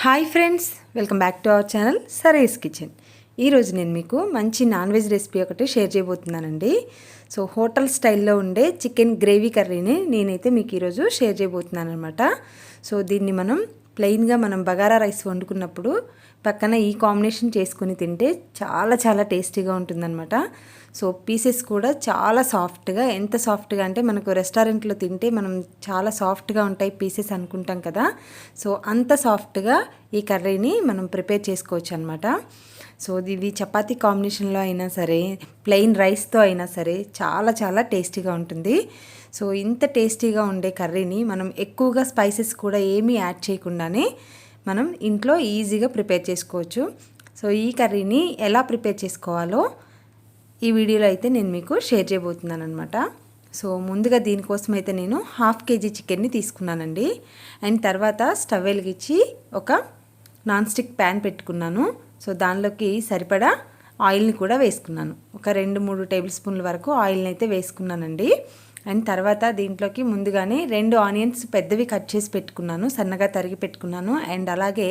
Hi friends, welcome back to our channel Sares kitchen. ఈరోజు నేను మీకు మంచి నాన్ వెజ్ రెసిపీ ఒకటి షేర్ చేయబోతున్నానండి. సో హోటల్ స్టైల్లో ఉండే చికెన్ గ్రేవీ కర్రీని నేనైతే మీకు ఈరోజు షేర్ చేయబోతున్నాను అనమాట. సో దీన్ని ప్లెయిన్గా మనం బగారా రైస్ వండుకున్నప్పుడు పక్కన ఈ కాంబినేషన్ చేసుకొని తింటే చాలా చాలా టేస్టీగా ఉంటుందన్నమాట. సో పీసెస్ కూడా చాలా సాఫ్ట్గా, ఎంత సాఫ్ట్గా అంటే మనకు రెస్టారెంట్లో తింటే మనం చాలా సాఫ్ట్గా ఉంటాయి పీసెస్ అనుకుంటాం కదా. సో అంత సాఫ్ట్గా ఈ కర్రీని మనం ప్రిపేర్ చేసుకోవచ్చు అనమాట. సో ఇది చపాతీ కాంబినేషన్లో అయినా సరే, ప్లెయిన్ రైస్తో అయినా సరే చాలా చాలా టేస్టీగా ఉంటుంది. సో ఇంత టేస్టీగా ఉండే కర్రీని మనం ఎక్కువగా స్పైసెస్ కూడా ఏమీ యాడ్ చేయకుండానే మనం ఇంట్లో ఈజీగా ప్రిపేర్ చేసుకోవచ్చు. సో ఈ కర్రీని ఎలా ప్రిపేర్ చేసుకోవాలో ఈ వీడియోలో అయితే నేను మీకు షేర్ చేయబోతున్నాను అనమాట. సో ముందుగా దీనికోసం అయితే నేను 1/2 kg చికెన్ని తీసుకున్నానండి. అండ్ తర్వాత స్టవ్ వెలిగించి ఒక నాన్ స్టిక్ ప్యాన్ పెట్టుకున్నాను. సో దానిలోకి సరిపడా ఆయిల్ని కూడా వేసుకున్నాను. ఒక 2-3 టేబుల్ స్పూన్ల వరకు ఆయిల్ని అయితే వేసుకున్నానండి. అండ్ తర్వాత దీంట్లోకి ముందుగానే 2 ఆనియన్స్ పెద్దవి కట్ చేసి పెట్టుకున్నాను, సన్నగా తరిగి పెట్టుకున్నాను. అండ్ అలాగే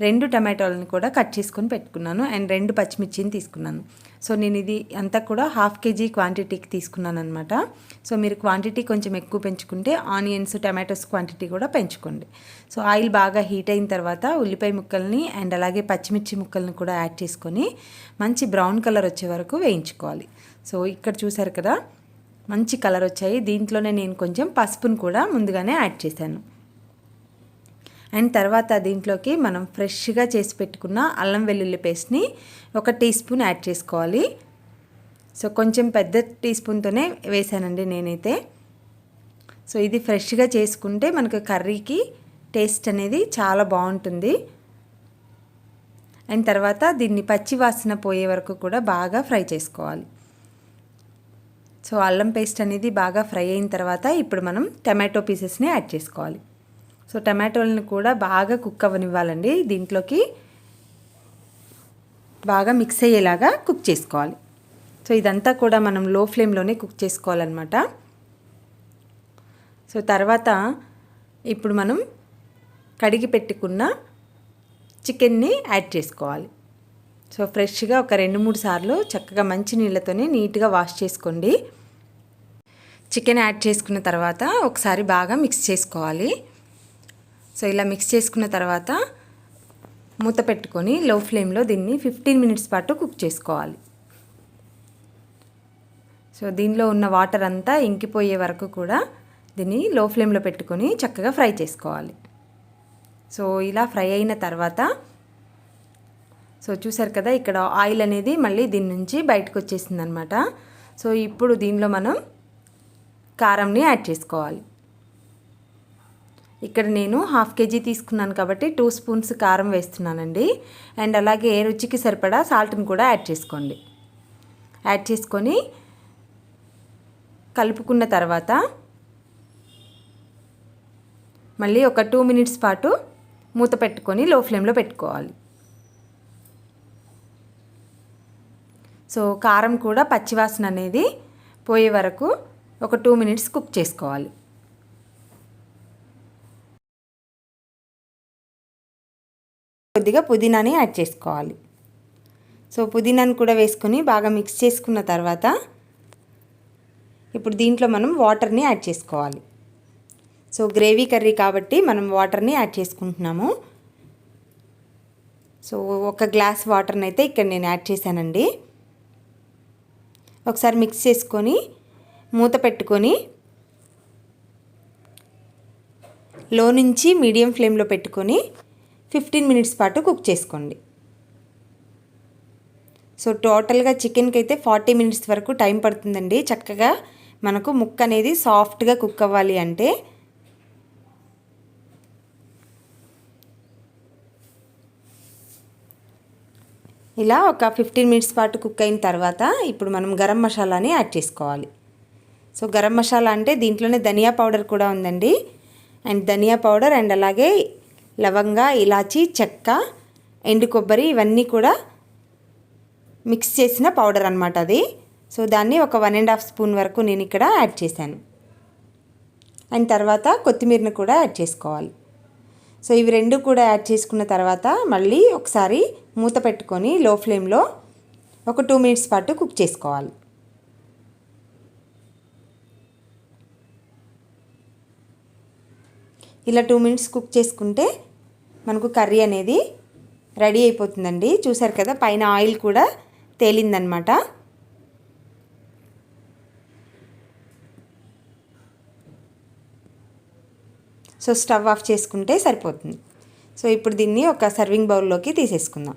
2 టమాటోలను కూడా కట్ చేసుకొని పెట్టుకున్నాను. అండ్ 2 పచ్చిమిర్చిని తీసుకున్నాను. సో నేను ఇది అంతా కూడా 1/2 kg క్వాంటిటీకి తీసుకున్నాను అనమాట. సో మీరు క్వాంటిటీ కొంచెం ఎక్కువ పెంచుకుంటే ఆనియన్స్, టమాటోస్ క్వాంటిటీ కూడా పెంచుకోండి. సో ఆయిల్ బాగా హీట్ అయిన తర్వాత ఉల్లిపాయ ముక్కల్ని అండ్ అలాగే పచ్చిమిర్చి ముక్కల్ని కూడా యాడ్ చేసుకొని మంచి బ్రౌన్ కలర్ వచ్చే వరకు వేయించుకోవాలి. సో ఇక్కడ చూసారు కదా, మంచి కలర్ వచ్చాయి. దీంట్లోనే నేను కొంచెం పసుపును కూడా ముందుగానే యాడ్ చేశాను. అండ్ తర్వాత దీంట్లోకి మనం ఫ్రెష్గా చేసి పెట్టుకున్న అల్లం వెల్లుల్లి పేస్ట్ని 1 టీ స్పూన్ యాడ్ చేసుకోవాలి. సో కొంచెం పెద్ద టీ స్పూన్తోనే వేసానండి నేనైతే. సో ఇది ఫ్రెష్గా చేసుకుంటే మనకు కర్రీకి టేస్ట్ అనేది చాలా బాగుంటుంది. అండ్ తర్వాత దీన్ని పచ్చి వాసన పోయే వరకు కూడా బాగా ఫ్రై చేసుకోవాలి. సో అల్లం పేస్ట్ అనేది బాగా ఫ్రై అయిన తర్వాత ఇప్పుడు మనం టమాటో పీసెస్ని యాడ్ చేసుకోవాలి. సో టమాటోలను కూడా బాగా కుక్ అవ్వనివ్వాలండి. దీంట్లోకి బాగా మిక్స్ అయ్యేలాగా కుక్ చేసుకోవాలి. సో ఇదంతా కూడా మనం లో ఫ్లేమ్లోనే కుక్ చేసుకోవాలన్నమాట. సో తర్వాత ఇప్పుడు మనం కడిగి పెట్టుకున్న చికెన్ని యాడ్ చేసుకోవాలి. సో ఫ్రెష్గా ఒక 2-3 సార్లు చక్కగా మంచి నీళ్ళతోనే నీట్గా వాష్ చేసుకోండి. చికెన్ యాడ్ చేసుకున్న తర్వాత ఒకసారి బాగా మిక్స్ చేసుకోవాలి. సో ఇలా మిక్స్ చేసుకున్న తర్వాత మూత పెట్టుకొని లో ఫ్లేమ్లో దీన్ని 15 మినిట్స్ పాటు కుక్ చేసుకోవాలి. సో దీనిలో ఉన్న వాటర్ అంతా ఇంకిపోయే వరకు కూడా దీన్ని లో ఫ్లేమ్లో పెట్టుకొని చక్కగా ఫ్రై చేసుకోవాలి. సో ఇలా ఫ్రై అయిన తర్వాత సో చూసారు కదా, ఇక్కడ ఆయిల్ అనేది మళ్ళీ దీని నుంచి బయటకు వచ్చేసింది అనమాట. సో ఇప్పుడు దీనిలో మనం కారంని యాడ్ చేసుకోవాలి. ఇక్కడ నేను 1/2 kg తీసుకున్నాను కాబట్టి 2 స్పూన్స్ కారం వేస్తున్నానండి. అండ్ అలాగే రుచికి సరిపడా సాల్ట్ని కూడా యాడ్ చేసుకోండి. యాడ్ చేసుకొని కలుపుకున్న తర్వాత మళ్ళీ ఒక 2 మినిట్స్ పాటు మూత పెట్టుకొని లో ఫ్లేమ్లో పెట్టుకోవాలి. సో కారం కూడా పచ్చివాసన అనేది పోయే వరకు ఒక 2 మినిట్స్ కుక్ చేసుకోవాలి. కొద్దిగా పుదీనాని యాడ్ చేసుకోవాలి. సో పుదీనాని కూడా వేసుకొని బాగా మిక్స్ చేసుకున్న తర్వాత ఇప్పుడు దీంట్లో మనం వాటర్ని యాడ్ చేసుకోవాలి. సో గ్రేవీ కర్రీ కాబట్టి మనం వాటర్ని యాడ్ చేసుకుంటున్నాము. సో 1 గ్లాస్ వాటర్ని అయితే ఇక్కడ నేను యాడ్ చేశానండి. ఒకసారి మిక్స్ చేసుకొని మూత పెట్టుకొని లో నుంచి మీడియం ఫ్లేమ్లో పెట్టుకొని 15 మినిట్స్ పాటు కుక్ చేసుకోండి. సో టోటల్గా చికెన్కి అయితే 40 మినిట్స్ వరకు టైం పడుతుందండి. చక్కగా మనకు ముక్క అనేది సాఫ్ట్గా కుక్ అవ్వాలి అంటే. ఇలా ఒక 15 మినిట్స్ పాటు కుక్ అయిన తర్వాత ఇప్పుడు మనం గరం మసాలాని యాడ్ చేసుకోవాలి. సో గరం మసాలా అంటే దీంట్లోనే ధనియా పౌడర్ కూడా ఉందండి. అండ్ ధనియా పౌడర్ అండ్ అలాగే లవంగ, ఇలాచి, చెక్క, ఎండు కొబ్బరి ఇవన్నీ కూడా మిక్స్ చేసిన పౌడర్ అనమాట అది. సో దాన్ని ఒక 1.5 స్పూన్ వరకు నేను ఇక్కడ యాడ్ చేశాను. అండ్ తర్వాత కొత్తిమీరని కూడా యాడ్ చేసుకోవాలి. సో ఇవి రెండు కూడా యాడ్ చేసుకున్న తర్వాత మళ్ళీ ఒకసారి మూత పెట్టుకొని లో ఫ్లేమ్లో ఒక 2 మినిట్స్ పాటు కుక్ చేసుకోవాలి. ఇలా 2 మినిట్స్ కుక్ చేసుకుంటే మనకు కర్రీ అనేది రెడీ అయిపోతుందండి. చూసారు కదా, పైన ఆయిల్ కూడా తేలిందనమాట. సో స్టవ్ ఆఫ్ చేసుకుంటే సరిపోతుంది. సో ఇప్పుడు దీన్ని ఒక సర్వింగ్ బౌల్లోకి తీసేసుకుందాం.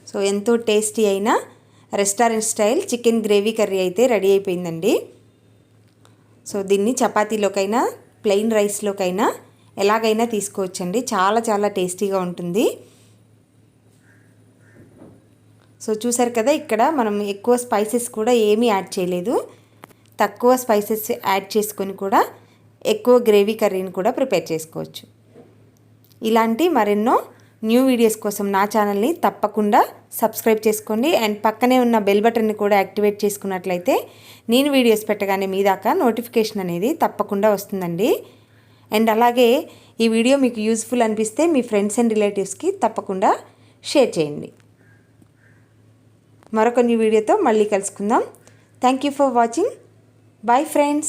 సో ఎంతో టేస్టీ అయిన restaurant style chicken gravy curry అయితే రెడీ అయిపోయిందండి. సో దీన్ని చపాతీలోకైనా ప్లెయిన్ రైస్లోకైనా ఎలాగైనా తీసుకోవచ్చండి. చాలా చాలా టేస్టీగా ఉంటుంది. సో చూసారు కదా, ఇక్కడ మనం ఎక్కువ స్పైసెస్ కూడా ఏమీ యాడ్ చేయలేదు. తక్కువ స్పైసెస్ యాడ్ చేసుకొని కూడా ఎక్కువ గ్రేవీ కర్రీని కూడా ప్రిపేర్ చేసుకోవచ్చు. ఇలాంటి మరెన్నో న్యూ వీడియోస్ కోసం నా ఛానల్ని తప్పకుండా సబ్స్క్రైబ్ చేసుకోండి. అండ్ పక్కనే ఉన్న బెల్ బటన్ని కూడా యాక్టివేట్ చేసుకున్నట్లయితే నేను వీడియోస్ పెట్టగానే మీ దాకా నోటిఫికేషన్ అనేది తప్పకుండా వస్తుందండి. అండ్ అలాగే ఈ వీడియో మీకు యూజ్ఫుల్ అనిపిస్తే మీ ఫ్రెండ్స్ అండ్ రిలేటివ్స్కి తప్పకుండా షేర్ చేయండి. మరొక న్యూ వీడియోతో మళ్ళీ కలుసుకుందాం. Thank you for watching. Bye friends.